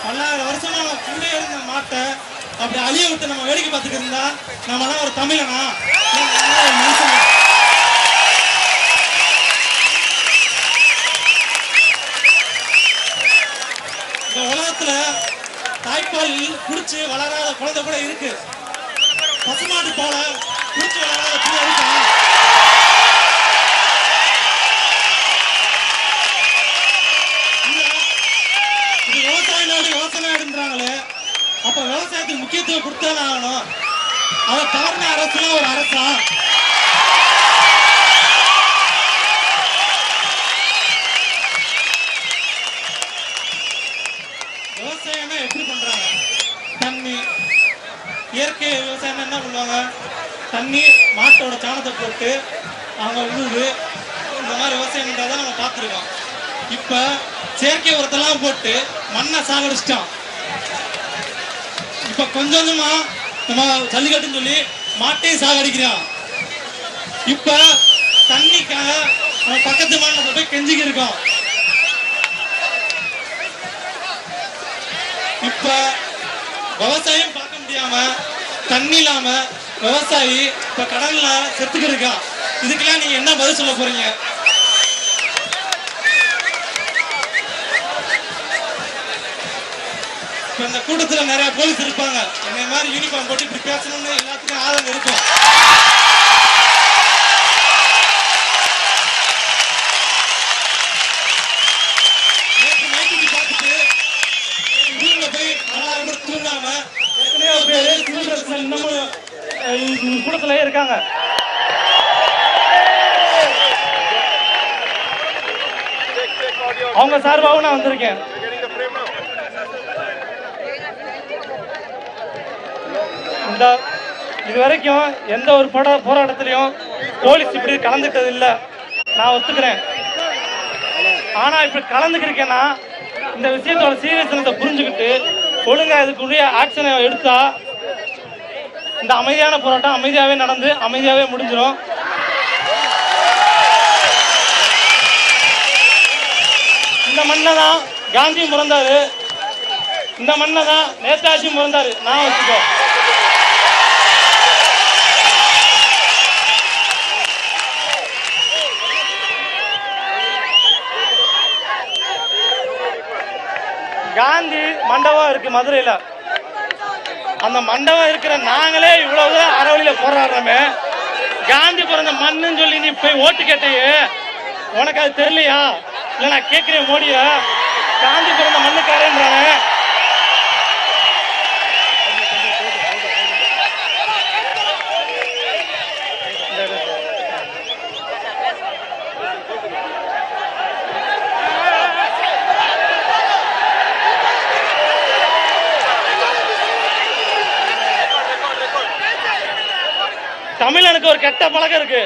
பல்லாயிரம் வருஷமா கூட இருந்த மாட்டை அப்படி அழிய விட்டு நம்ம வேடிக்கை பார்த்துட்டு இருந்தா நம்மளாம் ஒரு தமிழனா மனுஷன்? இந்த உலகத்துல தாய்ப்பால் குடிச்சு வளராத குழந்தை கூட இருக்கு. பசுமாட்டு போல குடிச்சு வளராத பிள்ளை இருக்கா? விவசாய நாடு விவசாய நாடுன்றாங்களே, அப்ப விவசாயத்துக்கு முக்கியத்துவம் கொடுத்தானே ஆகணும். அதை தவறின அரசுலாம் ஒரு அரசா? விவசாயம்னா எப்படி பண்றாங்க? தண்ணி, இயற்கை விவசாயம் என்ன பண்ணுவாங்க? தண்ணி, மாட்டோட சாணத்தை போட்டு அவங்க உழுது இந்த மாதிரி விவசாயம் பண்றதை நம்ம பார்த்துருக்கோம். இப்ப செயற்கை உரத்தெல்லாம் போட்டு மண்ணை சாகடிச்சிட்டான். இப்ப கொஞ்சம் கொஞ்சமா நம்ம ஜல்லிக்கட்டுன்னு சொல்லி மாட்டையும் சாகடிக்கிறான். இப்ப தண்ணிக்காக நம்ம பக்கத்து மாநிலத்தை போய் கெஞ்சிக்கு இருக்கோம். இப்ப விவசாயம் பார்க்க முடியாம தண்ணி இல்லாம விவசாயி இப்ப கடல்ல செத்துக்கிட்டு இருக்கான். இதுக்கெல்லாம் நீங்க என்ன பதில் சொல்ல போறீங்க? இந்த கூட்டத்துல நிறைய போலீஸ் இருப்பாங்க. என்ன மாதிரி யூனிஃபார்ம் போட்டு இப்படி பேசணும்னு எல்லாத்துக்கும் ஆதரவு இருக்கும். மைக்கு பார்த்துட்டு ரூம்ல போய் நல்லா தூங்காம எத்தனையோ பேர் இன்னமும் கூட்டத்துல இருக்காங்க. அவங்க சார்பாகவும் நான் வந்திருக்கேன். இது வரைக்கும் எந்த ஒரு போராட்டத்திலையும் போலீஸ் இப்படி கலந்துட்டது இல்லை, நான் ஒத்துக்கிறேன். ஆனா இப்ப கலந்துக்கிறேன்னா இந்த விஷயத்தோட சீரியஸ்னஸை புரிஞ்சுக்கிட்டு ஒழுங்கா இதுக்குரிய ஆக்ஷனை எடுத்தா இந்த அமைதியான போராட்டம் அமைதியாவே நடந்து அமைதியாவே முடிஞ்சிடும். இந்த மண்ணை தான் காந்தி பிறந்தாரு, இந்த மண்ணை தான் நேதாஜி பிறந்தாரு. நான் வச்சுக்கோ, காந்தி மண்டபம் இருக்கு மதுரையில. அந்த மண்டபம் இருக்கிற நாங்களே இவ்வளவு அறவழியில போராடுறோமே, காந்தி பிறந்த மண்ணுன்னு சொல்லி நீ போய் ஓட்டு கேட்டையே, உனக்கு அது தெரியலையா? இல்ல நான் கேட்கிறேன் மோடிய, காந்தி பிறந்த மண்ணுக்காரன்றாங்க. தமிழனுக்கு ஒரு கெட்ட பழக்கம் இருக்கு,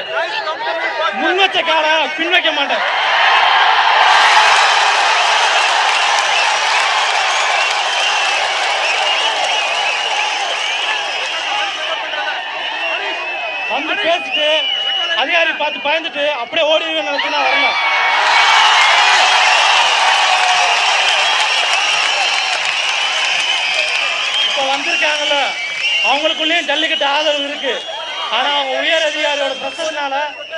முன் வச்ச கால பின் வைக்க மாட்டேன். வந்து பேசிட்டு அதிகாரி பார்த்து பயந்துட்டு அப்படியே ஓடிடுவேன் நினைச்சுன்னா வரல. இப்ப வந்திருக்காங்கல்ல, அவங்களுக்குள்ளேயும் ஜல்லிக்கட்டு ஆதரவு இருக்கு. ஆனா அவங்க உயர் அதிகாரியோட பிரச்சனைனால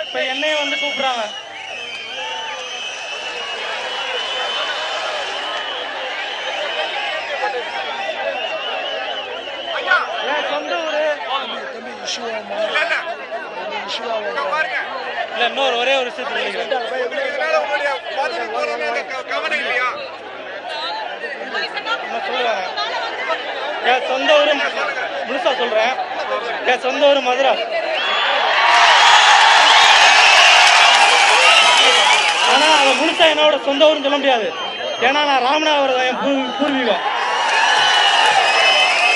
இப்ப என்னையும் வந்து கூப்பிடுறாங்க. சொந்த ஊரு இல்ல, இன்னொரு ஒரே ஒரு விஷயத்துக்கு சொல்லுவாங்க. என் சொந்த ஊரு முழுசா சொல்றேன், என் சொந்த ஊரு மதுரை. ஆனா அதை முழுசா என்னோட சொந்த ஊருன்னு சொல்ல முடியாது. ஏன்னா நான் ராமநாதபுரம் என் பூர்வீகம்.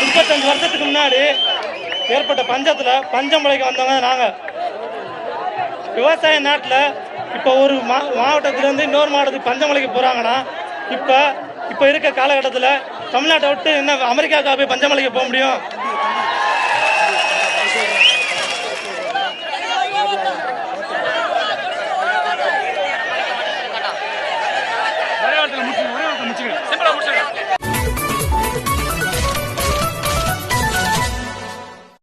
35 வருஷத்துக்கு முன்னாடி ஏற்பட்ட பஞ்சத்துல பஞ்சமலைக்கு வந்தவங்க நாங்க. விவசாய நாட்டுல இப்ப ஒரு மாவட்டத்துல இருந்து இன்னொரு மாவட்டத்துக்கு பஞ்சமலைக்கு போறாங்கன்னா இப்ப இருக்க காலகட்டத்துல தமிழ்நாட்டை விட்டு என்ன அமெரிக்காவுக்கு போய் பஞ்சமலைக்கு போக முடியும்?